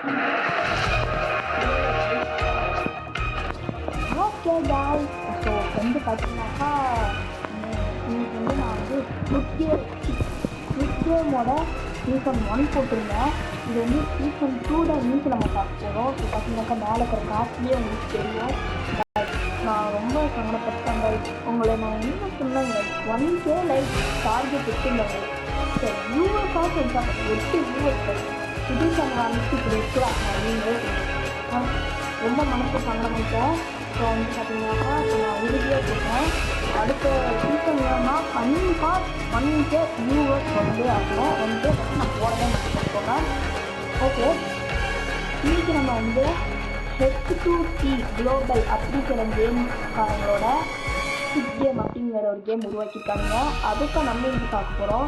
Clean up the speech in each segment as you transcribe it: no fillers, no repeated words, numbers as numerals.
Okay guys, so வந்து பார்த்தீங்கன்னாக்கா இன்னைக்கு வந்து நான் வந்து குவிக் கேமோட சீசன் 1 போட்டிருந்தேன். இது வந்து சீசன் 2 இன்னைக்கு நம்ம பார்க்க போகிறோம். ஸோ பார்த்தீங்கன்னாக்கா மேலே இருக்கிற காசுலேயே உங்களுக்கு தெரியும். நான் ரொம்ப சங்கடப்பட்டேன். உங்களை நான் என்ன சொன்னேங்க, 1K லைக் டார்கெட் வச்சுருந்தாங்க. சரி வியூவர்ஸாக சொல்லிட்டாங்க, 8 வியூவர்ஸ் புது சேனல் அனுப்பிச்சு கொடுக்கலாம். நீங்களே ரொம்ப மனசு சங்கடமாயிட்டேன். ஸோ வந்து பார்த்தீங்கன்னாக்கா இப்போ நான் உறுதியாக சொல்கிறேன், அடுத்த சீசன்லன்னா கண்டிப்பாக 1K வியூவர்ஸ் வந்து ஆகணும். 1K நான் போடவே போகிறேன். ஓகே, இன்றைக்கி நம்ம வந்து H2T குளோபல் அப்படிங்கிற கேம்காரங்களோட ஸ்குவிட் கேம் அப்படிங்கிற ஒரு கேம் உருவாக்கியிருக்காங்க. அதுக்கு நம்ம இன்றைக்கி பார்க்க போகிறோம்.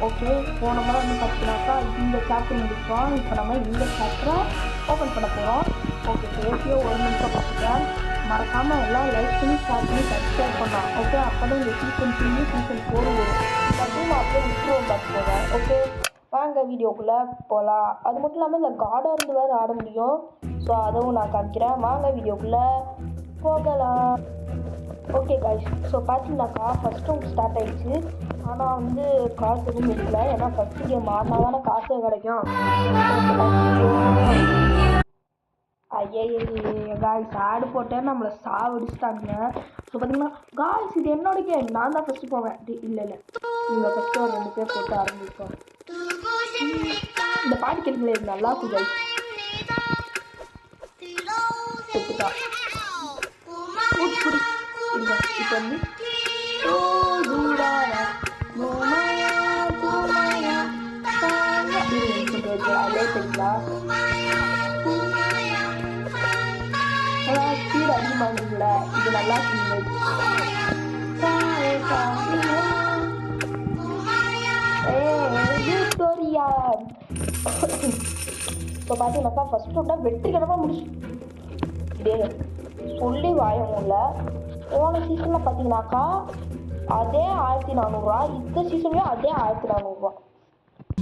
ஓகே, போன முறை வந்து பார்த்தீங்கன்னாக்கா இந்த சாப்டர் முடிச்சோம். இப்போ நம்ம இந்த சாப்டரை ஓப்பன் பண்ண போகிறோம். ஓகே, பேசியோ 1 நிமிஷம் பார்த்துட்டேன். மறக்காமல் எல்லாம் லைக் பண்ணி ஸ்டார்ட் பண்ணி சப்ஸ்கிரைப் பண்ணலாம். ஓகே, அப்போ தான் இந்த சீசன் 3 சீசன் 4 வரும். அப்படின்னு நான் அப்படியே விட்டுருவோம் பார்த்து போவேன். ஓகே, வாங்க வீடியோக்குள்ளே போகலாம். அது மட்டும் இல்லாமல் இந்த கார்டாக இருந்து வேறு ஆட முடியும். ஸோ அதுவும் நான் காமிக்கிறேன். வாங்க வீடியோக்குள்ளே போகலாம். ஓகே காய்ஸ், ஸோ பார்த்தீங்கன்னாக்கா ஃபஸ்ட்டு ஸ்டார்ட் ஆகிடுச்சு. ஆனால் வந்து காசு எதுவும் இல்லை, ஏன்னா ஃபஸ்ட்டு கேம் ஆடினா தானே காசே கிடைக்கும். ஐயே காய்ஸ், ஆடு போட்டேன் நம்மளை சாவடிச்சிட்டாங்க. ஸோ பார்த்தீங்கன்னா காய்ஸ், இது என்னோட கேம், நான் தான் ஃபஸ்ட்டு போவேன். இல்லை நீங்கள் ஃபஸ்ட்டு ஒரு 2 பேர் போட்டு ஆரம்பிப்போம். இந்த பாட்டு கேட்கல, இது நல்லா இருக்கும் காய்ஸ். செத்துட்டா இப்போ வந்து அதே தெரியுங்களா, ஸ்பீடு அதிகமாகுதுல, இது நல்லா இருக்குங்க. இப்போ பார்த்தீங்கன்னாக்கா ஃபஸ்ட் ரவுண்டாக வெற்றிகரமாக முடிச்சு இதே சொல்லி வாயமும்ல. போன சீசனில் பார்த்தீங்கன்னாக்கா அதே 1400, இந்த சீசன்லேயும் அதே 1400.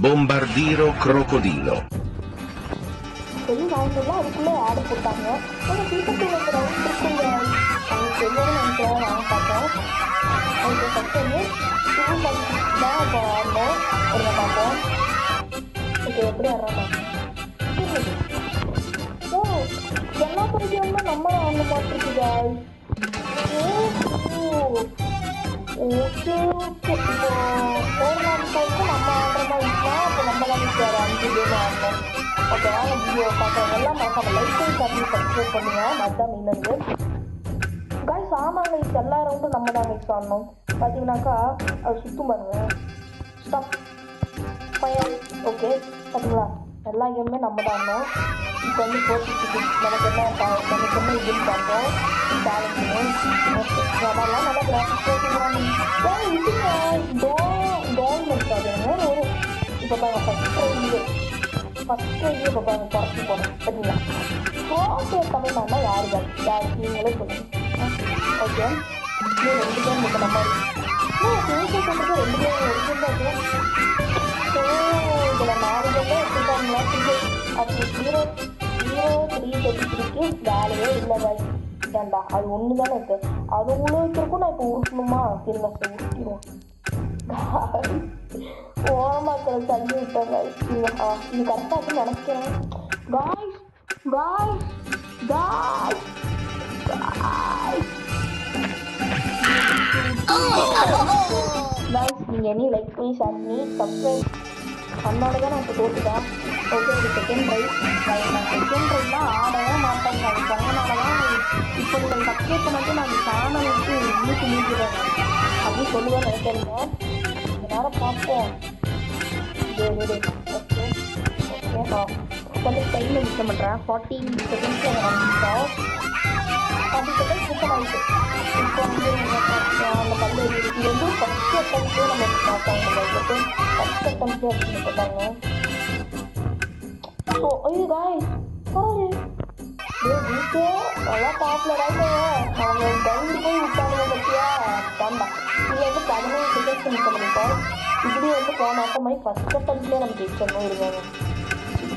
Bombardiro crocodilo. சொல்லி வாங்கிட்டு அதுக்குள்ளே ஆடு போட்டாங்க. ஆனால் சீசன் 2 வந்து ரவுண்ட் இருக்குங்க. அவங்க தெரியாதுன்னு நினைக்கிறேன். நாங்கள் பார்த்தோம். அவங்க ஃபஸ்ட் வந்து 2.6 தான் இப்போ ஆடணும். ஒரு பார்ப்போம். இப்போ எப்படி ஆடுறாங்க. ஓ, எல்லா பரிதியுமே நம்ம ஆடணும் மாட்டிருக்குதா. ஓகே ஓகே, இப்போ 4 நாளைக்கு நம்ம ஆடுற மாதிரி இருக்கலாம். அப்போ நம்ம தான் சார் 5 கேம் ஆடணும். ஓகே, வாங்க வீடியோ பார்க்குறவங்க எல்லாம் மறக்காம லைக் பண்ணி சப்ஸ்கிரைப் பண்ணுங்க. அதுதான் மெயினது காய்ஸ். ஆமாங்க, இப்போ எல்லா ரவுண்டும் நம்ம தான் மிக்ஸ் ஆடணும். பார்த்தீங்கன்னாக்கா அது சுத்தம் பாருங்க. Stop fire. ஓகே, பார்த்தீங்களா எல்லா கேமுமே நம்ம தான் ஆடணும். இப்போ வந்து 456 நமக்கு என்ன இதுன்னு பார்த்தோம். அதெல்லாம் நல்லா கிராஃபிக்ஸ் கவர்மெண்ட் ஆகுதுங்க வரும். இப்போ பாருங்க ஃபஸ்ட் ட்ரைவியே இப்போ பாருங்க குறைச்சி போகணும். பார்த்தீங்களா ஓகே, தமிழ்நாடுனா யார் நீங்களே சொல்லுங்கள். ஓகே, இன்னும் 2 கேம் இருக்கிற மாதிரி பேசிட்டு 2 கேம் எடுத்துருந்தாங்க. ஸோ இதில் 4 கேம் எடுத்துருக்காங்களா அப்படி 0-3-33க்கு வேலையே இல்லை வேலை ஏண்டா. அது ஒன்று தானே இருக்குது, அது உழுவுக்கிறக்கும் நான் இப்போ உருட்டணுமா? இல்லை சார் உருட்டிடுவோம். ஓரமாக்கள் தள்ளி விட்டாங்க. இது கரெக்டாக இருக்குன்னு நினைக்கிறேன். காய்ஸ் காய்ஸ் காய்ஸ் காய்ஸ் நீங்கள் என்ன லைக் பண்ணி ஷேர் பண்ணி சப்ஸ்கிரைப் அதனால தான் நான் இப்போ தோற்றுட்டேன். ஓகே, இது செகண்ட் ரைட். நான் செகண்ட் ரைட்லாம் ஆடவே மாட்டேங்க. அது சொன்னனால தான் இப்போ நீங்கள் சப்ஸ்கிரைப் பண்ணிட்டு நான் சேனல் வந்து இன்னைக்கு நீக்கிறேன் அப்படின்னு சொல்லுவேன் நினைக்கிறேன். அதனால் பார்ப்போம். ஓகே ஓகே வந்து டைமில் மிஸ் பண்ணுறேன். 40 செகண்ட்ஸில் ஆரம்பிச்சோம். 40 செகண்ட்ஸ் சுத்தம் ஆகிட்டு. இப்போ வந்து அந்த பல்லு இது வந்து ஃபஸ்ட் அட்டம்ப்டே நம்ம பார்த்தாங்க. ஃபஸ்ட் அட்டம்ப்டே அப்படின்னு போட்டாங்க. ஸோ ஐயோ காய்ஸ் பாரு வீட்டே நல்லா பாப்புலர் ஆகிட்டாங்க. அவங்க டைம் போய் விட்டாங்க பற்றியா தாண்டா. இதில் வந்து 15 செகண்ட்ஸ் மிஸ் பண்ணிட்டோம். இப்படி வந்து போன ஆட்டம் மாதிரி ஃபஸ்ட் அட்டம்ப்ட்லேயே நம்ம ஜெயிச்சிடணும் இருக்காங்க.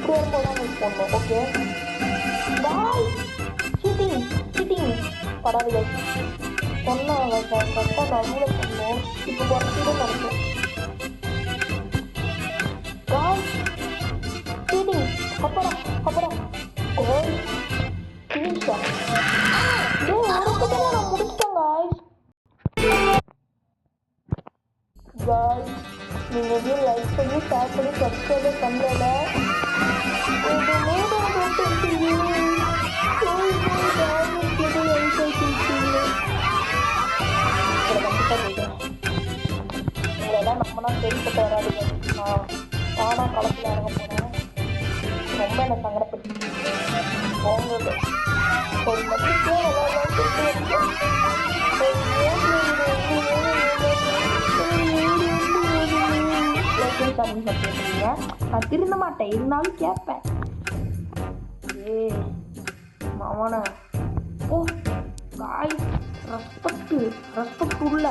இப்படி வரும்போது தான் யூஸ் பண்ணணும். Okay bye. சீட்டிங் படாது. சொன்னாங்க கரெக்டாக நடுவில் பண்ணோம். இப்போ குறைச்சிட்டு நடக்கும். பாய் சீட்டிங் அப்புறம் கோல் ஃபினிஷா. நான் முடிச்சிட்டேன் காய்ஸ். நீங்கள் எதுவும் லைக் பண்ணி ஷேர் பண்ணி சப்ஸ்கிரைப் பண்ணல. இதெல்லாம் நம்மனா சரிப்பட்டு வராதுங்க. நானும் களத்தில் இறங்க போனேன். ரொம்ப எனக்கு சங்கடப்பட்டு போங்க ஒரு மத்தியே அப்படின்னு சொல்லிருக்கீங்க. நான் திருந்த மாட்டேன், இருந்தாலும் கேட்பேன். மாவன ஓ காய் ரெஸ்பெக்ட் உள்ள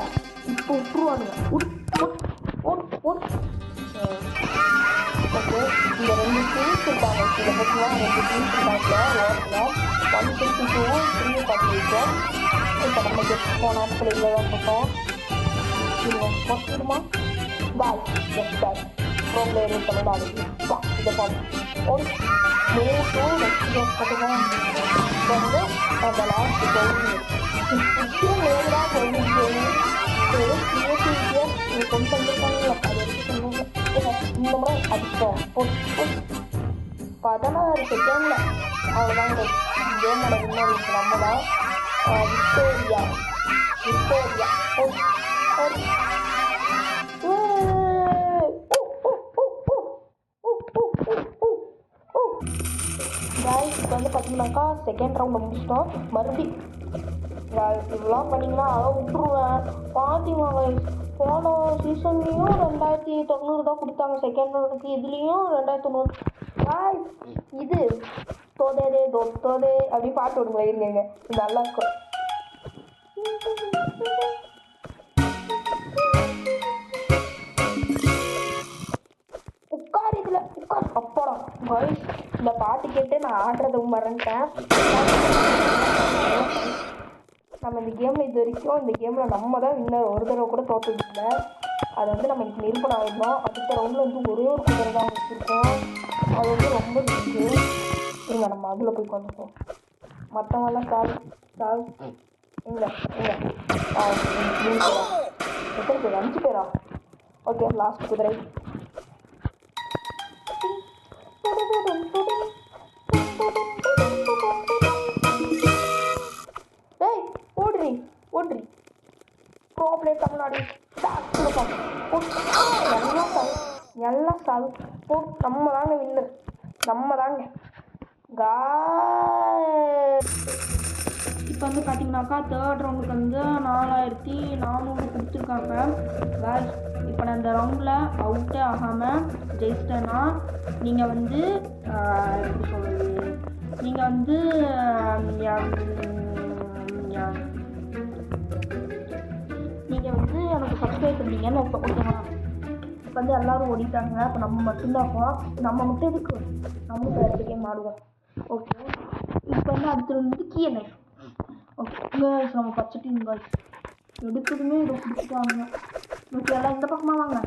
இப்போ விட்டுருவானுங்க. ஓகே இந்த 2 டீம்ஸ் இருக்காங்க. இதை பற்றினா 2 டீம்ஸ் இருக்காங்க. ஓரத்தில் 152 3 பண்ணியிருக்கோம். இப்போ நம்ம ஜெட் போனால் பிள்ளைங்கள தான் போட்டோம். இல்லை போட்டுடுமா பாய். எஸ் பாய் ப்ரோ பிளேயர் தமிழ்நாடு இதை பார்த்து ஒரு 3 நெக்ஸ்ட் போட்டுக்கலாம். வந்து அந்த லாஸ்ட் நேராக போயிருக்கேன். கொஞ்சம் இருக்காங்களா அது எடுத்து சொன்னாங்க. இந்த முறை அடிப்போம் 16 செகண்டில் அவ்வளோதாங்க. கேமோட வின்னர் நம்ம தான். விக்டோரியா இப்போ வந்து பார்த்தீங்கன்னாக்கா செகண்ட் ரவுண்டை முடிச்சிட்டோம். மறுபடியும் இதெல்லாம் பண்ணிங்கன்னா அதை விட்டுருவேன். பார்த்தீங்க போன சீசன்லேயும் 2900 தான் கொடுத்தாங்க செகண்ட் ரவுண்டுக்கு. இதுலேயும் 2900. இது தோதே அப்படி பாட்டு விடுங்களேன். இருங்க இது நல்லா இருக்கும். உட்கார் அப்புறம் பாய்ஸ் இந்த பாட்டு கேட்டு நான் ஆடுறத மறந்துட்டேன். நம்ம இந்த கேமில் இது வரைக்கும் இந்த கேமில் நம்ம தான் வின்னர். ஒரு தடவை கூட தோற்றதில்லை. அதை வந்து நம்ம இன்னைக்கு நிரூபணம் ஆகிடணும். அடுத்த ரவுண்டில் வந்து ஒரே ஒரு குதிரை தான் வச்சுருக்கோம். அது வந்து ரொம்ப இருக்குது. இருங்க நம்ம அதில் போய் கொண்டுப்போம். மற்றவங்கெல்லாம் சால் எத்தனை பேர் 5 பேரா? ஓகே லாஸ்ட் குதிரை. ஓட்ரி ப்ரோப்ளே தமிழ்நாடு எல்லாம் சால் போ. நம்ம தாங்க வின்னர். நம்ம தாங்க இப்போ வந்து பார்த்தீங்கன்னாக்கா தேர்ட் ரவுண்டுக்கு வந்து 4400 கொடுத்துருக்காங்க. இப்போ நான் இந்த ரவுண்டில் அவுட்டே ஆகாமல் ஜெயிச்சிட்டேன்னா நீங்கள் வந்து எப்படி சொல்கிறது, நீங்கள் வந்து எனக்கு சப்ஸ்கிரைப் பண்ணீங்கன்னு ஓகேவா. இப்போ வந்து எல்லோரும் ஓடிட்டாங்க. இப்போ நம்ம மட்டும்தான் இருக்கோம். நம்ம மட்டும் எதுக்கு நம்ம வேறு கேம் ஆடுவோம். ஓகே இப்போ வந்து அடுத்து வந்து Q&A. ஓகே கேர்ள்ஸ் நம்ம பச்சை டீம் கேர்ள்ஸ் எடுத்ததுமே இதை கொடுத்துட்டாங்க. ஓகே எல்லாம் இந்த பக்கமாக வாங்க.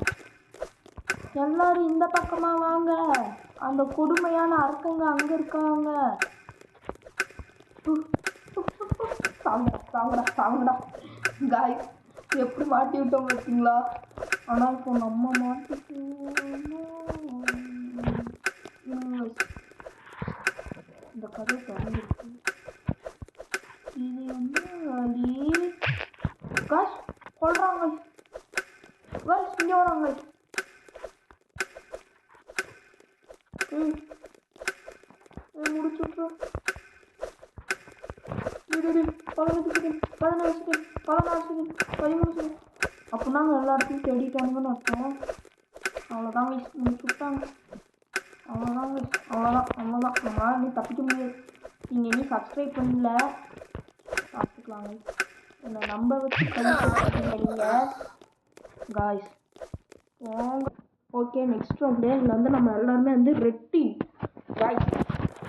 எல்லோரும் இந்த பக்கமாக வாங்க. அந்த கொடுமையான அரக்கங்க அங்கே இருக்காங்க. சாங்கடா காய்ஸ் எப்படி மாட்டி விட்டோம் பார்த்தீங்களா. ஆனால் இப்போ நம்ம மாட்டிட்டோம். இந்த கதை தொடங்கிருக்கு. இது வந்து அடி காஷ் சொல்கிறாங்க. காஷ் இங்கே வராங்க. முடிச்சுட்றோம். 14 செகண்ட் 13 செகண்ட் அப்படின்னா எல்லா இடத்தையும் தேடிட்டானுங்கன்னு அர்த்தம். அவ்வளோதாங்க சுட்டாங்க. அவ்வளோதான் நம்மளால் இன்னும் தப்பிக்க முடியாது. நீங்கள் இனி சப்ஸ்கிரைப் பண்ணல பார்த்துக்கலாங்க. என்னை நம்ப வச்சு கழிங்க காய்ஸ். ஓகே நெக்ஸ்ட் ரவுண்டு இதில் வந்து நம்ம எல்லாருமே வந்து ரெட் டீம் காய்ஸ்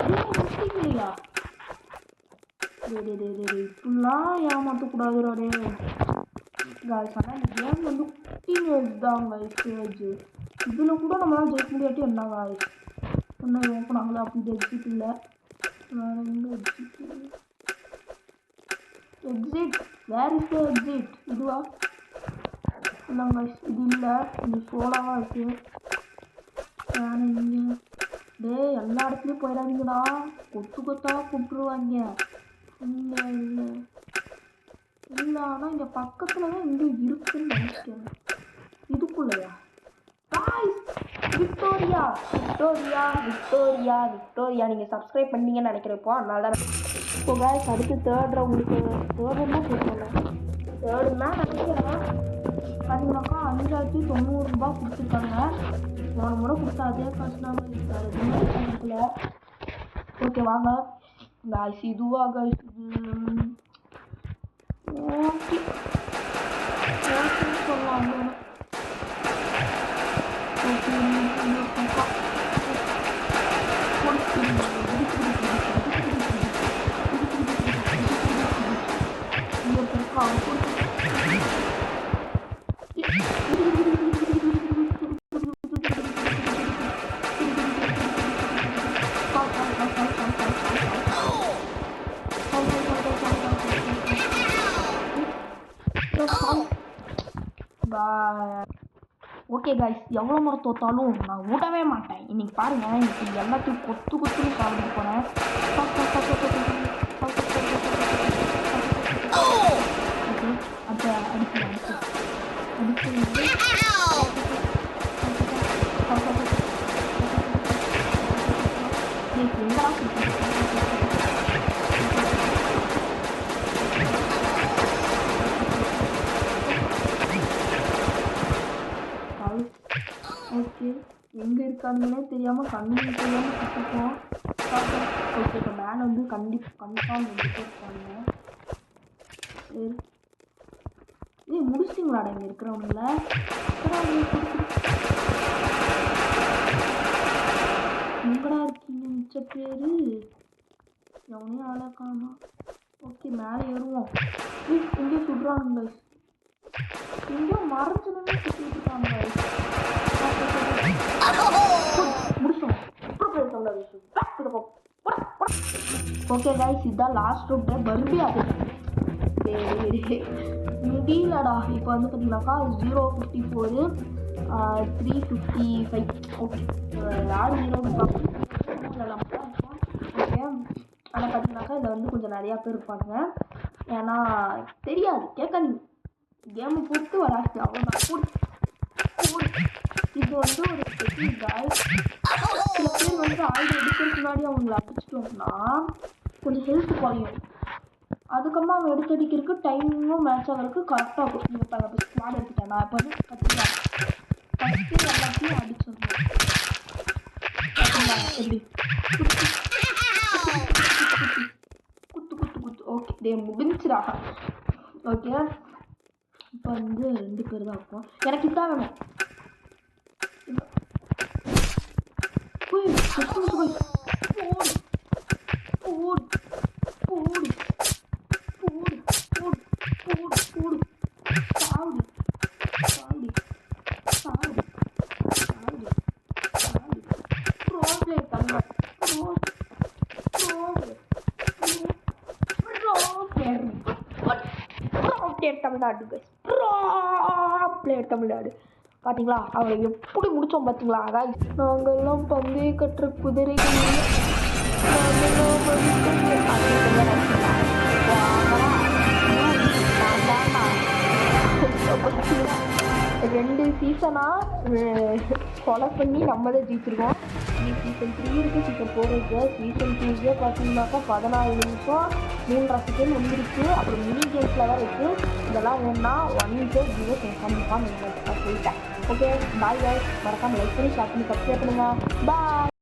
முடிச்சிங்களா இப்படிலாம் ஏமாற்றக்கூடாதுடா டே காய்ஸ். ஆனால் இந்த கேம் வந்து குட்டி மேட்ச் தான் காய்ஸ் ஸ்டேஜ். இதில் கூட நம்மளால் ஜெயிக்க முடியாட்டி என்ன காய்ஸ் என்ன ஓப்பனாங்களா அப்படி எக்ஸிட் இல்லை வேறு எங்கே exit where is the exit இதுவா இல்லை காய்ஸ் இது இல்லை இது சோலாவாக இருக்குது. வேறு இங்கே டே எல்லா இடத்துலையும் போயிடாதீங்கடா கொத்து கொத்தாக கூப்பிட்ருவாங்க. இல்லை இல்லை இல்லை ஆனால் இங்கே பக்கத்தில் தான் இங்கே இருக்குன்னு நினைக்கிறேன். இதுக்குள்ளையா guys Victoria Victoria Victoria Victoria நீங்கள் சப்ஸ்கிரைப் பண்ணீங்கன்னு நினைக்கிறப்போ அதனால தான். இப்போ காய்ஸ் அடுத்து தேர்ட் ரவுண்டுக்கு தேர்ட் ரவுண்டாக போட்டுருவேன். தேர்டுன்னா நினைக்கிறேன் பார்த்தீங்கன்னாக்கா 5900 ரூபா கொடுத்துருக்காங்க. போன முறை கொடுத்தா அதே காசு தான் கொடுக்கல. ஓகே வாங்க காய்ஸ் இதுவா காய்ஸ் ஓகே சொல்லலாம். ஓகே காய்ஸ் எவ்வளோ முறை தோத்தாலும் நான் விடவே மாட்டேன். இன்னைக்கு பாருங்கள் இன்னைக்கு எல்லாத்தையும் கொத்து கொத்துன்னு சாப்பிட்டு போனேன். அதை அடிச்சு ஓகே எங்கே இருக்காங்கன்னே தெரியாமல் கண்ணு தெரியாமல் சுற்றிப்போம். ஓகே இப்போ மேலே வந்து கன்ஃபார்ம் வந்துட்டு இருக்காங்க. சரி முடிச்சிட்டிங்களாடா இங்கே இருக்கிறவங்கள எங்கடா இருக்கீங்க மிச்ச பேர் எவனையும் ஆளை காணோம். ஓகே மேலே ஏறுவோம். இங்கே சுடுறாங்க எங்கேயோ மறைஞ்சதுமே சுற்றிட்டு இருக்காங்க. ஓகே கைஸ் இதுதான் லாஸ்ட் ரூட் பர்பி அது முடியலடா. இப்போ வந்து பார்த்தீங்கன்னாக்கா 054 355. ஓகே யார் 0 பார்க்கலாம். ஓகே ஆனால் பார்த்தீங்கன்னாக்கா இதில் வந்து கொஞ்சம் நிறையா பேர் இருப்பாங்க. ஏன்னா தெரியாது கேட்காதீங்க கேமை பொறுத்து விளாட்டு அவ்வளோதான். இது வந்து ஒரு டெக்னிக் காய்ஸ். சில பேர் வந்து ஆயுதம் எடுக்கிறதுக்கு முன்னாடி அவங்களை அடிச்சிட்டோம்னா கொஞ்சம் ஹெல்த் குறையும். அதுக்கப்புறமா அவன் எடுத்தடிக்கிறதுக்கு டைமும் மேட்ச் ஆகிறதுக்கு கரெக்டாக இருக்கும். நீங்கள் இப்போ இப்போ ஸ்குவாட் எடுத்துட்டேன் நான் இப்போ வந்து பார்த்தீங்களா ஃபஸ்ட்டு எல்லாத்தையும் அடிச்சிடணும். எப்படி குத்து குத்து குத்து. ஓகே டே முடிஞ்சிடா. ஓகே இப்போ வந்து 2 பேர் தான் இருக்கும். எனக்கு இதான் வேணும். தமிழ்நாடு பார்த்தீங்களா அவளை எப்படி முடித்தோம் பார்த்தீங்களா. அதாவது நாங்கள்லாம் பந்தய கட்டுற குதிரைகள் ரெண்டு சீசனாக கொலை பண்ணி நம்ம தான் ஜெயிச்சிருக்கோம். சீசன் 3 இருக்குது, சீசன் 4 இருக்குது. சீசன் 2 பார்த்தீங்கன்னாக்கா 14 நிமிஷம் 3.5 செகண்ட் வந்துருக்கு. அப்புறம் மினி கேம்ஸில் தான் இருக்குது. இதெல்லாம் வேணுன்னா 1 0 கன்ஃபார்ம் சொல்லிட்டேன். ஓகே பாய் பாய். மறக்காமல் லைக் பண்ணி ஷேர் பண்ணி சப்ஸ்கிரைப் பண்ணுங்கள். பாய்.